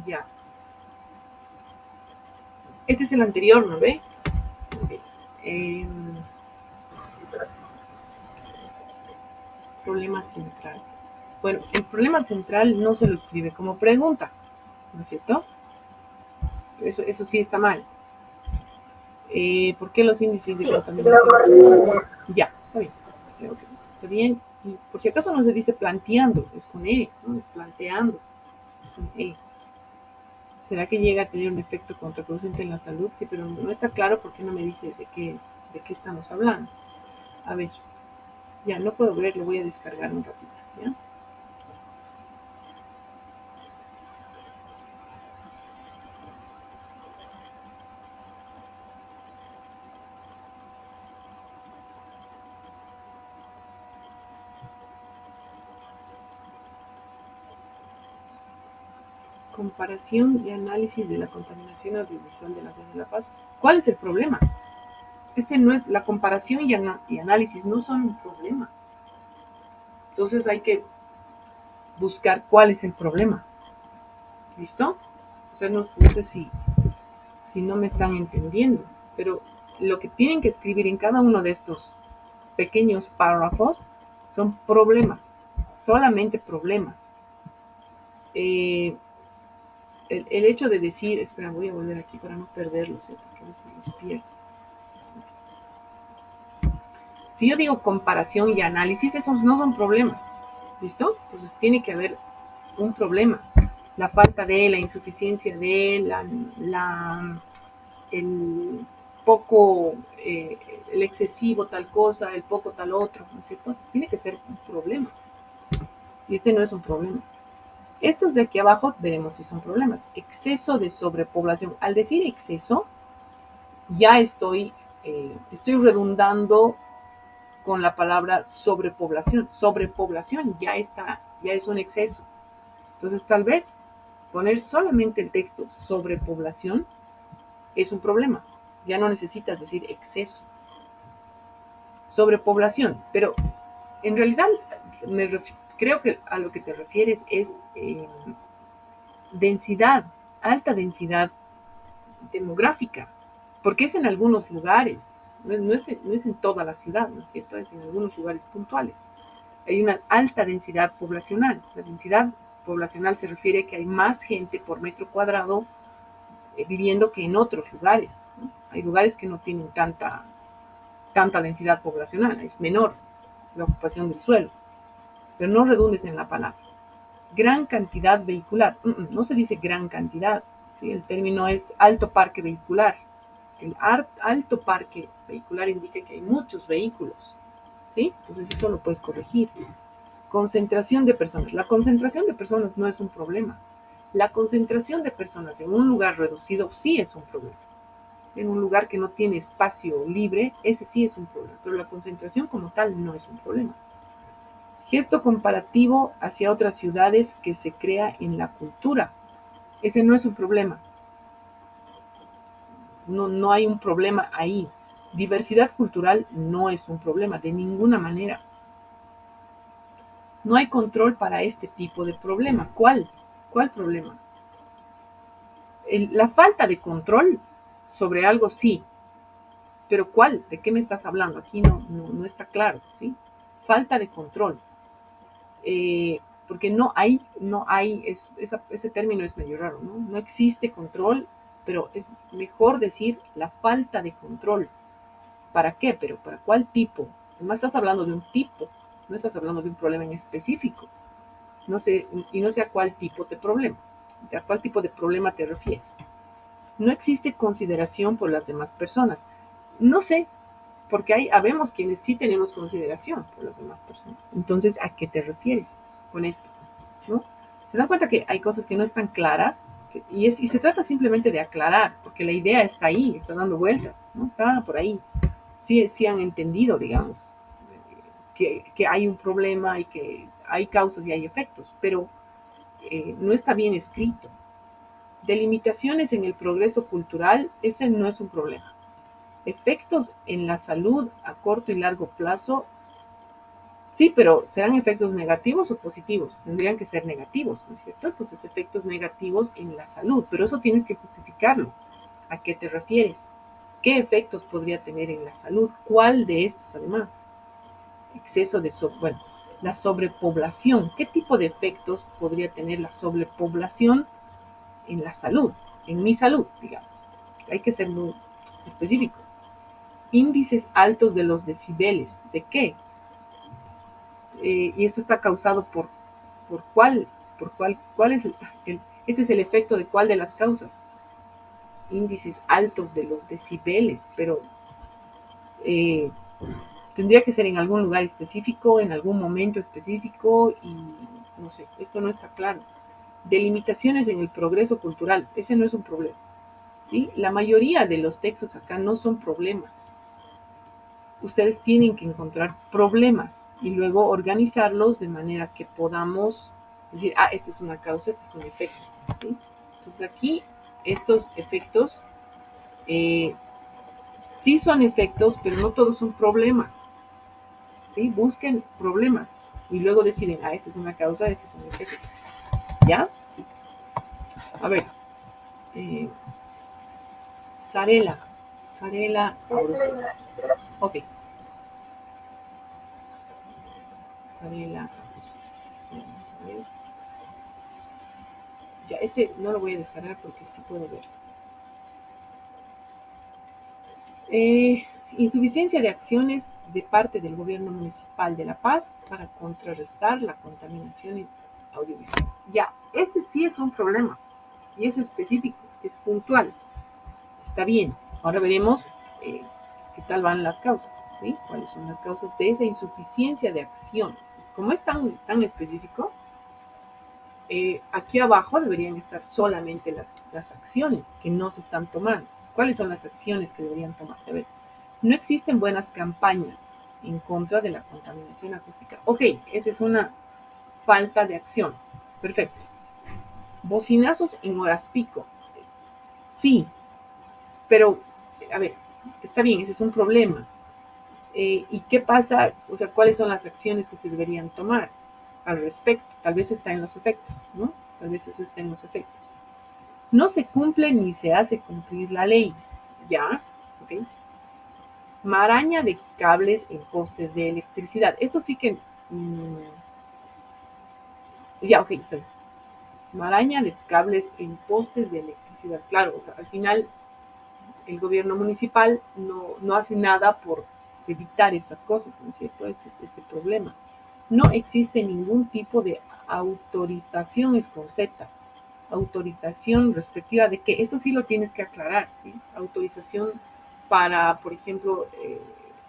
Speaker 1: Ya. Este es el anterior, ¿no ve? Ok. Problema central. Bueno, el problema central no se lo escribe como pregunta, ¿no es cierto? Eso sí está mal. ¿Por qué los índices de contaminación? Ya, está bien. Creo que está bien. Y por si acaso no se dice planteando, es con E, ¿no? Es planteando, es con E. ¿Será que llega a tener un efecto contraproducente en la salud? Sí, pero no está claro porque no me dice de qué estamos hablando. A ver, ya no puedo ver, lo voy a descargar un ratito, ¿ya? Comparación y análisis de la contaminación audiovisual de la ciudad de La Paz. ¿Cuál es el problema? No es la comparación y análisis, no son un problema. Entonces hay que buscar cuál es el problema. ¿Listo? O sea, no sé si no me están entendiendo, pero lo que tienen que escribir en cada uno de estos pequeños párrafos son problemas, solamente problemas. El hecho de decir, espera, voy a volver aquí para no perderlos, porque a veces los pierdo. Si yo digo comparación y análisis, esos no son problemas, ¿listo? Entonces tiene que haber un problema. La falta de, la insuficiencia de, el poco, el excesivo tal cosa, el poco tal otro, ¿no es cierto? Tiene que ser un problema. Y este no es un problema. Estos de aquí abajo veremos si son problemas. Exceso de sobrepoblación. Al decir exceso, ya estoy redundando con la palabra sobrepoblación. Sobrepoblación ya es un exceso. Entonces, tal vez poner solamente el texto sobrepoblación es un problema. Ya no necesitas decir exceso. Sobrepoblación, pero en realidad creo que a lo que te refieres es densidad, alta densidad demográfica, porque es en algunos lugares, no es en toda la ciudad, ¿no es cierto? Es en algunos lugares puntuales. Hay una alta densidad poblacional. La densidad poblacional se refiere a que hay más gente por metro cuadrado viviendo que en otros lugares, ¿no? Hay lugares que no tienen tanta densidad poblacional, es menor la ocupación del suelo, pero no redundes en la palabra. Gran cantidad vehicular, no se dice gran cantidad, ¿sí? El término es alto parque vehicular. El alto parque vehicular indica que hay muchos vehículos, ¿sí? Entonces eso lo puedes corregir. Concentración de personas. La concentración de personas no es un problema. La concentración de personas en un lugar reducido sí es un problema. En un lugar que no tiene espacio libre, ese sí es un problema, pero la concentración como tal no es un problema. Gesto comparativo hacia otras ciudades que se crea en la cultura. Ese no es un problema. No hay un problema ahí. Diversidad cultural no es un problema, de ninguna manera. No hay control para este tipo de problema. ¿Cuál? ¿Cuál problema? La falta de control sobre algo sí, pero ¿cuál? ¿De qué me estás hablando? Aquí no está claro, ¿sí? Falta de control. Porque no hay, ese término es medio raro, ¿no? No existe control, pero es mejor decir la falta de control. ¿Para qué? Pero ¿para cuál tipo? Además estás hablando de un tipo, no estás hablando de un problema en específico. No sé a cuál tipo de problema. ¿A cuál tipo de problema te refieres? No existe consideración por las demás personas. No sé, porque habemos quienes sí tenemos consideración por las demás personas. Entonces, ¿a qué te refieres con esto? ¿No? Se dan cuenta que hay cosas que no están claras y se trata simplemente de aclarar, porque la idea está ahí, está dando vueltas, ¿no? Está por ahí. Sí han entendido, digamos, que hay un problema y que hay causas y hay efectos, pero no está bien escrito. Delimitaciones en el progreso cultural, ese no es un problema. Efectos en la salud a corto y largo plazo, Sí, pero ¿serán efectos negativos o positivos? Tendrían que ser negativos, ¿no es cierto? Entonces, efectos negativos en la salud, pero eso tienes que justificarlo. ¿A qué te refieres? ¿Qué efectos podría tener en la salud? ¿Cuál de estos, además? Exceso de, bueno, la sobrepoblación. ¿Qué tipo de efectos podría tener la sobrepoblación en la salud? En mi salud, digamos. Hay que ser muy específico. Índices altos de los decibeles. ¿De qué? Y esto está causado por cuál es este es el efecto de cuál de las causas. Índices altos de los decibeles, pero tendría que ser en algún lugar específico, en algún momento específico y no sé, esto no está claro. Delimitaciones en el progreso cultural, ese no es un problema. ¿Sí? La mayoría de los textos acá no son problemas. Ustedes tienen que encontrar problemas y luego organizarlos de manera que podamos decir, esta es una causa, este es un efecto. ¿Sí? Entonces aquí estos efectos sí son efectos, pero no todos son problemas. ¿Sí? Busquen problemas y luego deciden, esta es una causa, este es un efecto. ¿Ya? A ver. Sarela Aurosis. Ok. Sarela Aurosis. Vamos a ver. Ya, este no lo voy a descargar porque sí puedo ver. Insuficiencia de acciones de parte del gobierno municipal de La Paz para contrarrestar la contaminación audiovisual. Ya, este sí es un problema y es específico, es puntual. Está bien. Ahora veremos qué tal van las causas, ¿sí? ¿Cuáles son las causas de esa insuficiencia de acciones? Pues como es tan específico, aquí abajo deberían estar solamente las acciones que no se están tomando. ¿Cuáles son las acciones que deberían tomarse? A ver, no existen buenas campañas en contra de la contaminación acústica. Ok, esa es una falta de acción. Perfecto. Bocinazos en horas pico. Sí, pero, a ver, está bien, ese es un problema. ¿Y qué pasa? O sea, ¿cuáles son las acciones que se deberían tomar al respecto? Tal vez está en los efectos, ¿no? Tal vez eso está en los efectos. No se cumple ni se hace cumplir la ley. ¿Ya? ¿Ok? Maraña de cables en postes de electricidad. Esto sí que... ya, ok, está bien. Maraña de cables en postes de electricidad. Claro, o sea, al final el gobierno municipal no hace nada por evitar estas cosas, ¿no es cierto? Este problema. No existe ningún tipo de autorización, es con Z. Autorización respectiva de que esto sí lo tienes que aclarar, ¿sí? Autorización para, por ejemplo,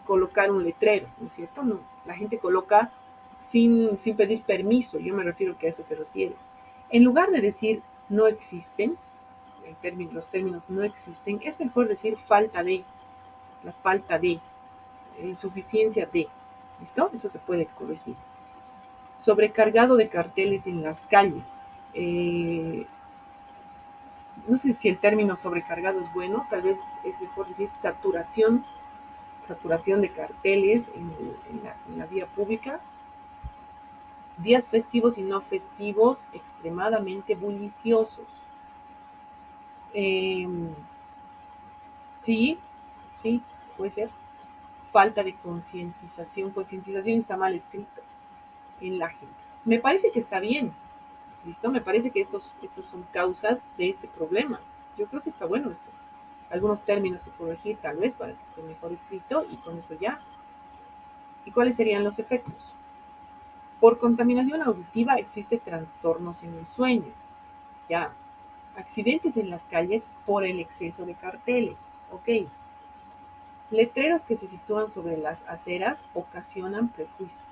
Speaker 1: colocar un letrero, ¿no es cierto? No, la gente coloca sin pedir permiso, yo me refiero que a eso te refieres. En lugar de decir no existen, los términos no existen, es mejor decir falta de, la falta de, insuficiencia de, ¿listo? Eso se puede corregir. Sobrecargado de carteles en las calles. No sé si el término sobrecargado es bueno, tal vez es mejor decir saturación de carteles en la vía pública. Días festivos y no festivos extremadamente bulliciosos. Sí, puede ser. Falta de concientización. Concientización está mal escrito en la gente. Me parece que está bien. ¿Listo? Me parece que estas son causas de este problema. Yo creo que está bueno esto. Algunos términos que corregir tal vez para que esté mejor escrito y con eso ya. ¿Y cuáles serían los efectos? Por contaminación auditiva existe trastornos en el sueño. Ya. Accidentes en las calles por el exceso de carteles. Ok. Letreros que se sitúan sobre las aceras ocasionan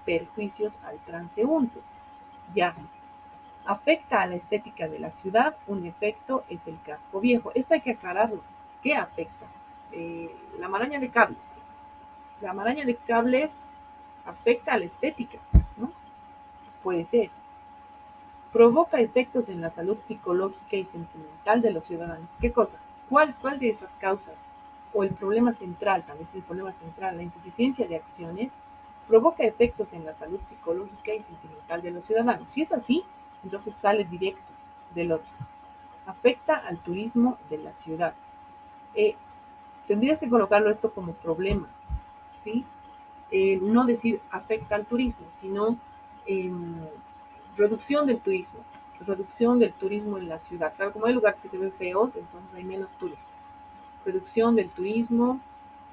Speaker 1: perjuicios al transeúnte. Ya. Afecta a la estética de la ciudad, un efecto es el casco viejo. Esto hay que aclararlo. ¿Qué afecta? La maraña de cables. La maraña de cables afecta a la estética, ¿no? Puede ser. Provoca efectos en la salud psicológica y sentimental de los ciudadanos. ¿Qué cosa? ¿Cuál de esas causas? O el problema central, tal vez el problema central, la insuficiencia de acciones, provoca efectos en la salud psicológica y sentimental de los ciudadanos. Si es así, entonces sale directo del otro. Afecta al turismo de la ciudad. Tendrías que colocarlo esto como problema, ¿sí? No decir afecta al turismo, sino eh, reducción del turismo en la ciudad. Claro, como hay lugares que se ven feos, entonces hay menos turistas. Reducción del turismo,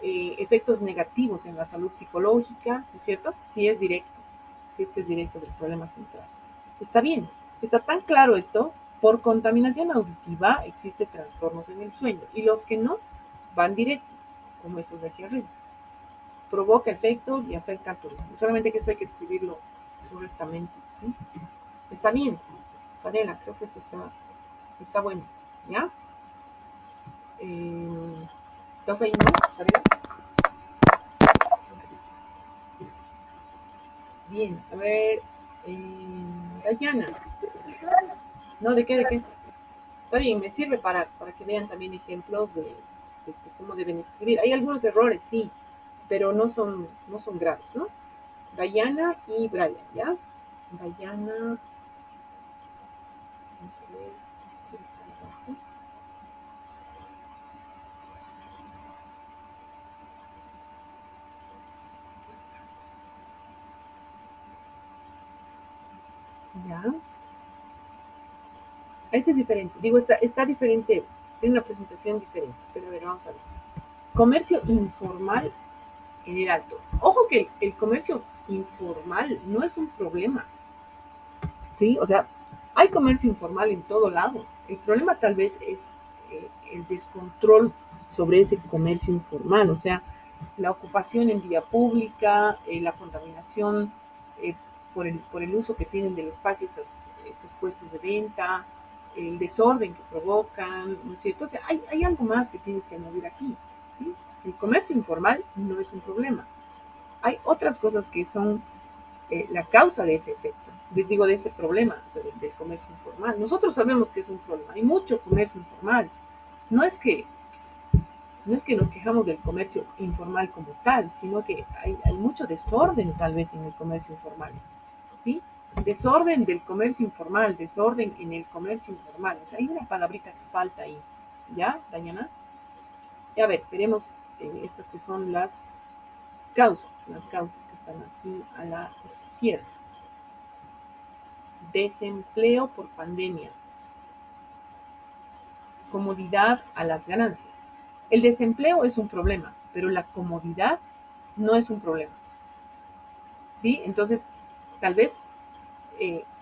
Speaker 1: efectos negativos en la salud psicológica, ¿no es cierto? Si es directo, si es que es directo del problema central. Está bien, está tan claro esto, por contaminación auditiva existe trastornos en el sueño y los que no van directo, como estos de aquí arriba. Provoca efectos y afecta al turismo. Solamente que esto hay que escribirlo correctamente, ¿sí? Está bien, Sarela, creo que esto está bueno, ¿ya? ¿Estás ahí, no, Sarela? Bien, a ver, Dayana. No, ¿de qué? Está bien, me sirve para que vean también ejemplos de cómo deben escribir. Hay algunos errores, sí, pero no son graves, ¿no? Dayana y Brian, ¿ya? Dayana, vamos a ver, ¿dónde está abajo? Ya. Este es diferente, digo, está diferente, tiene una presentación diferente, pero a ver, vamos a ver. Comercio informal en el alto. Ojo que el comercio informal no es un problema, ¿sí? O sea, hay comercio informal en todo lado. El problema tal vez es el descontrol sobre ese comercio informal, o sea, la ocupación en vía pública, la contaminación eh, por el uso que tienen del espacio estos puestos de venta, el desorden que provocan, ¿no es cierto? O sea, hay algo más que tienes que añadir aquí, ¿sí? El comercio informal no es un problema. Hay otras cosas que son la causa de ese efecto, de ese problema, o sea, del comercio informal. Nosotros sabemos que es un problema, hay mucho comercio informal. No es que, no es que nos quejamos del comercio informal como tal, sino que hay mucho desorden tal vez en el comercio informal, ¿sí? Desorden del comercio informal, desorden en el comercio informal. O sea, hay una palabrita que falta ahí, ¿ya, Dayana? Y a ver, veremos estas que son las causas que están aquí a la izquierda. Desempleo por pandemia. Comodidad a las ganancias. El desempleo es un problema, pero la comodidad no es un problema, ¿sí? Entonces, tal vez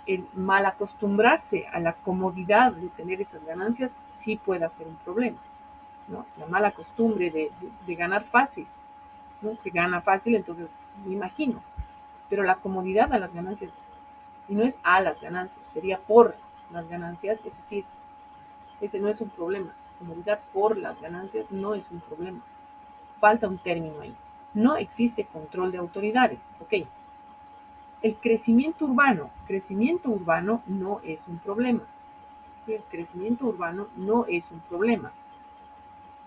Speaker 1: el mal acostumbrarse a la comodidad de tener esas ganancias sí pueda ser un problema, ¿no? La mala costumbre de ganar fácil, ¿no? Se gana fácil, entonces me imagino, pero la comodidad a las ganancias, y no es a las ganancias, sería por las ganancias, ese no es un problema. Comodidad por las ganancias no es un problema. Falta un término ahí. No existe control de autoridades. Ok. El crecimiento urbano no es un problema. ¿Sí? El crecimiento urbano no es un problema.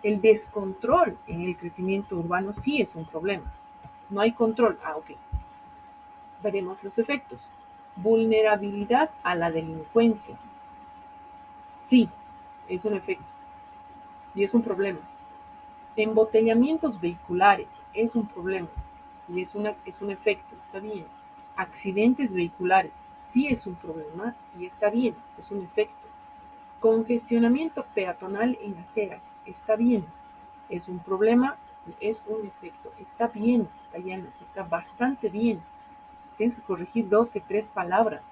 Speaker 1: El descontrol en el crecimiento urbano sí es un problema. No hay control. Ok. Veremos los efectos. Vulnerabilidad a la delincuencia. Sí, es un efecto y es un problema. Embotellamientos vehiculares es un problema y es un efecto, está bien. Accidentes vehiculares sí es un problema y está bien, es un efecto. Congestionamiento peatonal en aceras está bien, es un problema, es un efecto. Está bien, Dayana, está bastante bien. Tienes que corregir 2 que 3 palabras.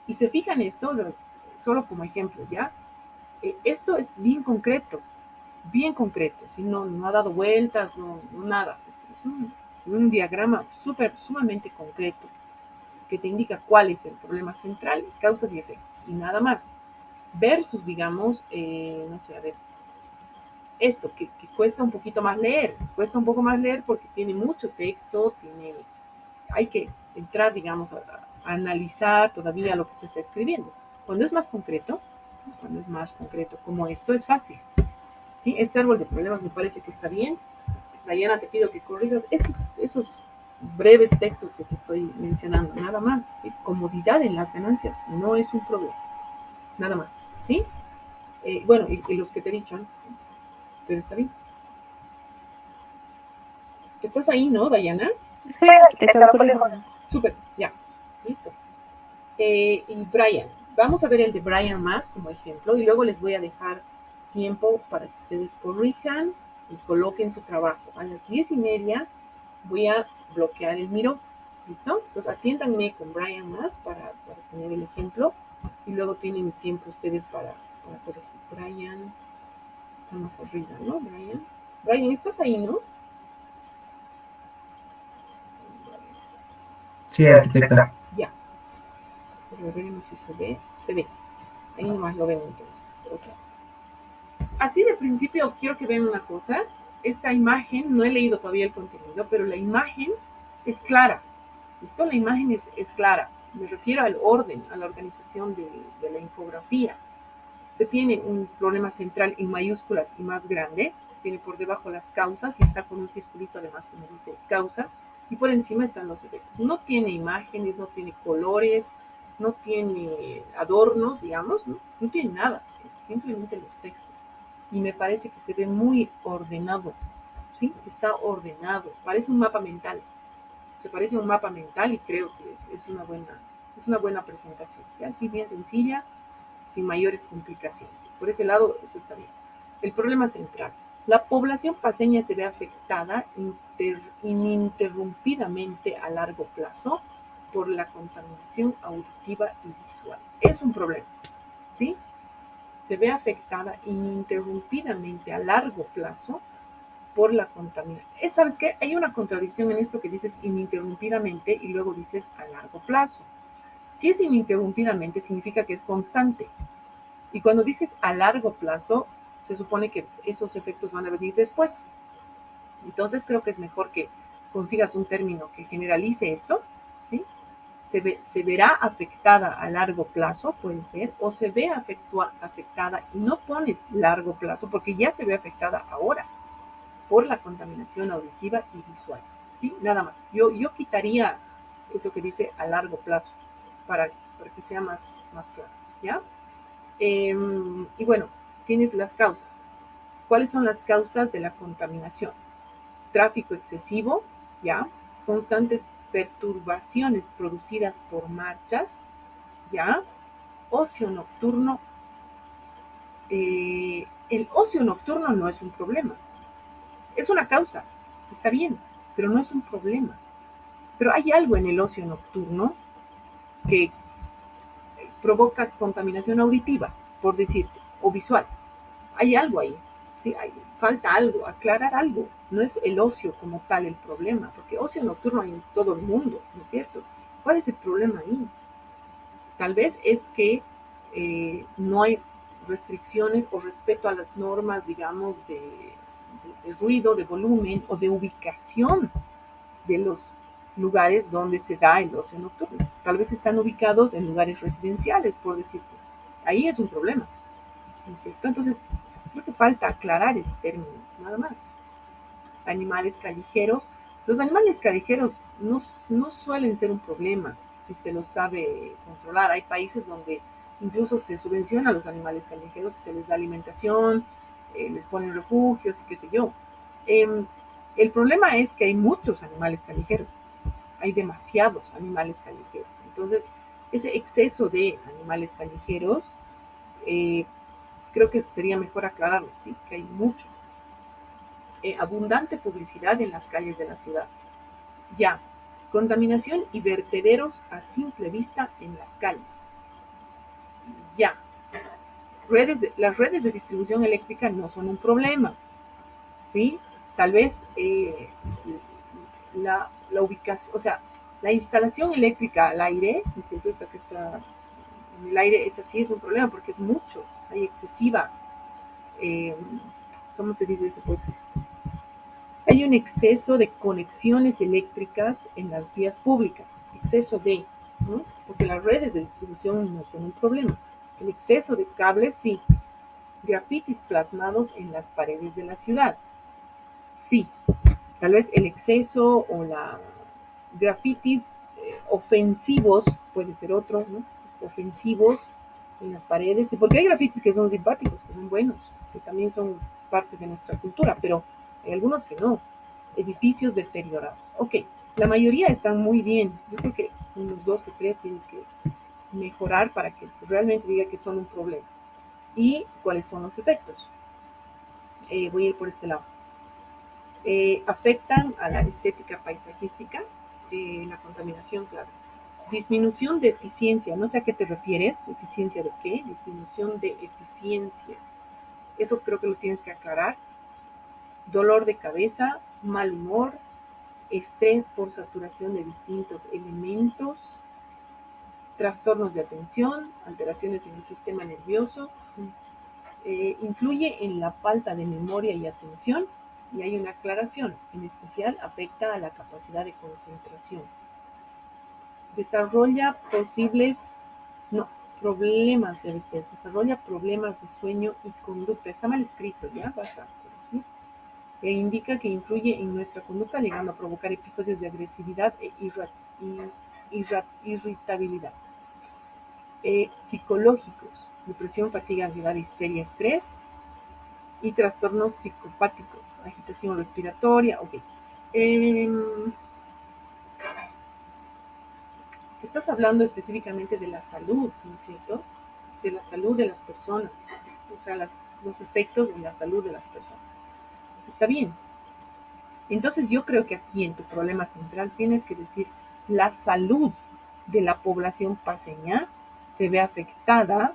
Speaker 1: Y se fijan esto, solo como ejemplo, ¿ya? Esto es bien concreto, ¿sí? No ha dado vueltas, no nada. Es un diagrama sumamente concreto que te indica cuál es el problema central, causas y efectos, y nada más. Versus, digamos, no sé, a ver, esto que cuesta un poquito más leer, porque tiene mucho texto, hay que entrar, digamos, a analizar todavía lo que se está escribiendo. Cuando es más concreto, como esto, es fácil. ¿Sí? Este árbol de problemas me parece que está bien. Dayana, te pido que corrijas esos breves textos que te estoy mencionando, nada más. Comodidad en las ganancias no es un problema, nada más, ¿sí? Bueno, y los que te he dicho antes, pero está bien. ¿Estás ahí, no, Dayana?
Speaker 4: Sí, arquitecta, va por lejos.
Speaker 1: Súper, ya, listo. Y Brian, vamos a ver el de Brian más como ejemplo y luego les voy a dejar tiempo para que ustedes corrijan y coloquen su trabajo. A las 10:30 voy a bloquear el Miro, ¿listo? Entonces atiéndanme con Brian más para tener el ejemplo y luego tienen tiempo ustedes para corregir. Brian está más arriba, ¿no? Brian, ¿estás ahí, no?
Speaker 5: Sí, arquitecta.
Speaker 1: Ya. Pero veremos si se ve. Se ve. Ahí nomás lo veo entonces. Okay. Así de principio quiero que vean una cosa. Esta imagen, no he leído todavía el contenido, pero la imagen es clara. ¿Listo? La imagen es clara. Me refiero al orden, a la organización de la infografía. Se tiene un problema central en mayúsculas y más grande. Se tiene por debajo las causas y está con un circulito además que me dice causas. Y por encima están los efectos. No tiene imágenes, no tiene colores, no tiene adornos, digamos, no tiene nada. Es simplemente los textos. Y me parece que se ve muy ordenado, ¿sí? Está ordenado, parece un mapa mental. Se parece a un mapa mental y creo que es una buena presentación. ¿Ya? Así bien sencilla, sin mayores complicaciones. Por ese lado, eso está bien. El problema central. La población paceña se ve afectada ininterrumpidamente a largo plazo por la contaminación auditiva y visual. Es un problema, ¿sí? Se ve afectada ininterrumpidamente a largo plazo por la contaminación. ¿Sabes qué? Hay una contradicción en esto que dices ininterrumpidamente y luego dices a largo plazo. Si es ininterrumpidamente, significa que es constante. Y cuando dices a largo plazo, se supone que esos efectos van a venir después. Entonces creo que es mejor que consigas un término que generalice esto, ¿sí? Se verá afectada a largo plazo, puede ser, o se ve afectada y no pones largo plazo porque ya se ve afectada ahora por la contaminación auditiva y visual, ¿sí? Nada más. Yo quitaría eso que dice a largo plazo para que sea más claro, ¿ya? Y bueno, tienes las causas. ¿Cuáles son las causas de la contaminación? Tráfico excesivo, ¿ya? Constantes perturbaciones producidas por marchas, ¿ya? Ocio nocturno. El ocio nocturno no es un problema. Es una causa, está bien, pero no es un problema. Pero hay algo en el ocio nocturno que provoca contaminación auditiva, por decirte, o visual. Hay algo ahí, ¿sí? Falta algo, aclarar algo. No es el ocio como tal el problema, porque ocio nocturno hay en todo el mundo, ¿no es cierto? ¿Cuál es el problema ahí? Tal vez es que no hay restricciones o respeto a las normas, digamos, de ruido, de volumen o de ubicación de los lugares donde se da el ocio nocturno. Tal vez están ubicados en lugares residenciales, por decirte. Ahí es un problema, ¿no es cierto? Entonces, creo que falta aclarar ese término, nada más. Animales callejeros. Los animales callejeros no suelen ser un problema si se los sabe controlar. Hay países donde incluso se subvenciona a los animales callejeros y se les da alimentación, les ponen refugios y qué sé yo. El problema es que hay muchos animales callejeros, hay demasiados animales callejeros. Entonces, ese exceso de animales callejeros, creo que sería mejor aclararlo, ¿sí? Que hay mucho. Abundante publicidad en las calles de la ciudad. Ya, contaminación y vertederos a simple vista en las calles. Ya, las redes de distribución eléctrica no son un problema, ¿sí? Tal vez la ubicación, o sea, la instalación eléctrica al aire, ¿no es cierto? Esta que está en el aire, esa sí es un problema porque es mucho, hay excesiva, ¿cómo se dice esto? Pues hay un exceso de conexiones eléctricas en las vías públicas, exceso de, ¿no? Porque las redes de distribución no son un problema. El exceso de cables, sí. Grafitis plasmados en las paredes de la ciudad, sí. Tal vez el exceso o grafitis ofensivos, puede ser otro, ¿no? Ofensivos en las paredes, y porque hay grafitis que son simpáticos, que son buenos, que también son parte de nuestra cultura, pero hay algunos que no. Edificios deteriorados. Ok, la mayoría están muy bien. Yo creo que unos 2 que 3 tienes que mejorar para que realmente diga que son un problema. ¿Y cuáles son los efectos? Voy a ir por este lado. Afectan a la estética paisajística, la contaminación, claro. Disminución de eficiencia, no sé a qué te refieres. ¿Eficiencia de qué? Disminución de eficiencia. Eso creo que lo tienes que aclarar. Dolor de cabeza, mal humor, estrés por saturación de distintos elementos, trastornos de atención, alteraciones en el sistema nervioso, influye en la falta de memoria y atención, y hay una aclaración, en especial afecta a la capacidad de concentración. Desarrolla problemas debe ser, desarrolla problemas de sueño y conducta. Está mal escrito, ya vas a corregir. E indica que influye en nuestra conducta, llegando a provocar episodios de agresividad e irritabilidad. Psicológicos, depresión, fatiga, ansiedad, histeria, estrés y trastornos psicopáticos, agitación respiratoria. Ok. Estás hablando específicamente de la salud, ¿no es cierto? De la salud de las personas, o sea, los efectos en la salud de las personas. Está bien. Entonces yo creo que aquí en tu problema central tienes que decir la salud de la población paceña se ve afectada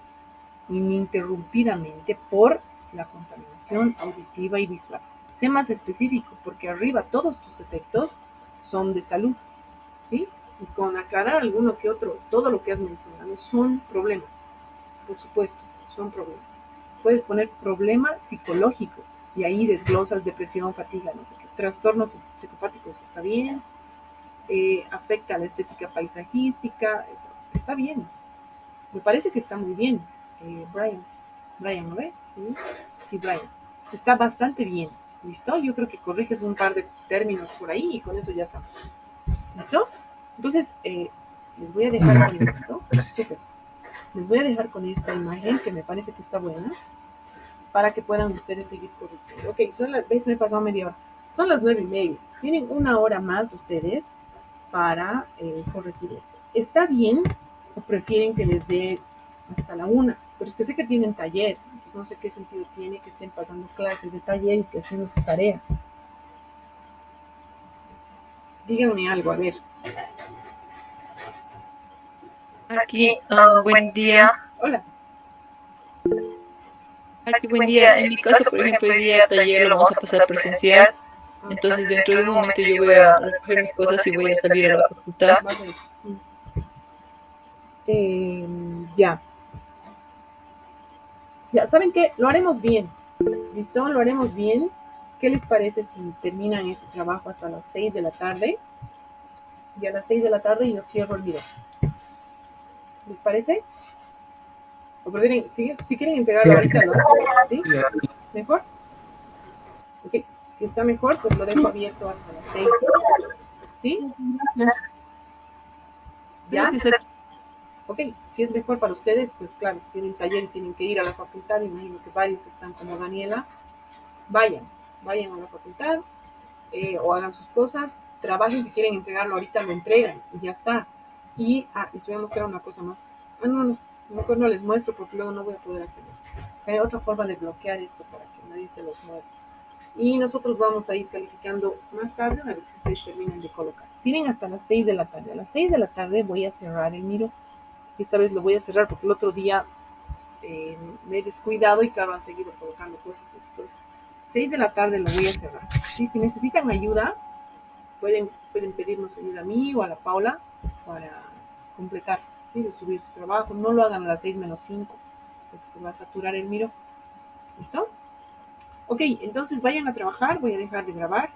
Speaker 1: ininterrumpidamente por la contaminación auditiva y visual. Sé más específico, porque arriba todos tus efectos son de salud, ¿sí? Y con aclarar alguno que otro, todo lo que has mencionado son problemas, por supuesto, son problemas. Puedes poner problema psicológico y ahí desglosas depresión, fatiga, no sé qué, trastornos psicopáticos, está bien, afecta a la estética paisajística, eso, está bien, me parece que está muy bien. Brian, ¿no ve? Sí, Brian, está bastante bien, ¿listo? Yo creo que corriges un par de términos por ahí y con eso ya estamos, ¿listo? Entonces, les voy a dejar con esto. Súper. Les voy a dejar con esta imagen que me parece que está buena para que puedan ustedes seguir corrigiendo. Ok, ¿ves? Me he pasado media hora. Son las 9:30. Tienen 1 hora más ustedes para corregir esto. ¿Está bien o prefieren que les dé hasta la 1? Pero es que sé que tienen taller, entonces no sé qué sentido tiene que estén pasando clases de taller y que haciendo su tarea. Díganme algo, a ver.
Speaker 4: Aquí, buen día.
Speaker 1: Hola.
Speaker 4: Aquí, buen día. En mi caso, por ejemplo, hoy día taller lo vamos a pasar presencial. Entonces, dentro de un momento yo voy a recoger mis cosas y voy a salir a la facultad.
Speaker 1: Ya. Ya, ¿saben qué? Lo haremos bien. ¿Listo? Lo haremos bien. ¿Qué les parece si terminan este trabajo hasta las 6 de la tarde? Y a las 6 de la tarde yo cierro el video. ¿Les parece? ¿O prefieren, si quieren entregarlo ahorita, lo hacen? ¿Sí? ¿Mejor? Ok. Si está mejor, pues lo dejo abierto hasta las 6. ¿Sí?
Speaker 4: Gracias.
Speaker 1: ¿Ya?
Speaker 4: Gracias.
Speaker 1: Ok, si es mejor para ustedes, pues claro, si tienen taller y tienen que ir a la facultad, imagino que varios están como Daniela, vayan a la facultad o hagan sus cosas, trabajen, si quieren entregarlo ahorita lo entregan y ya está. Y les voy a mostrar una cosa más. Mejor no les muestro porque luego no voy a poder hacerlo. Hay otra forma de bloquear esto para que nadie se los mueva. Y nosotros vamos a ir calificando más tarde, una vez que ustedes terminen de colocar. Tienen hasta las 6 de la tarde. A las 6 de la tarde voy a cerrar el miro. Esta vez lo voy a cerrar porque el otro día me he descuidado y claro, han seguido colocando cosas después. 6 de la tarde lo voy a cerrar. ¿Sí? Si necesitan ayuda, pueden pedirnos ayuda a mí o a la Paula para completar, ¿sí? De subir su trabajo. No lo hagan a las 6 menos 5 porque se va a saturar el miro. ¿Listo? Ok, entonces vayan a trabajar, voy a dejar de grabar.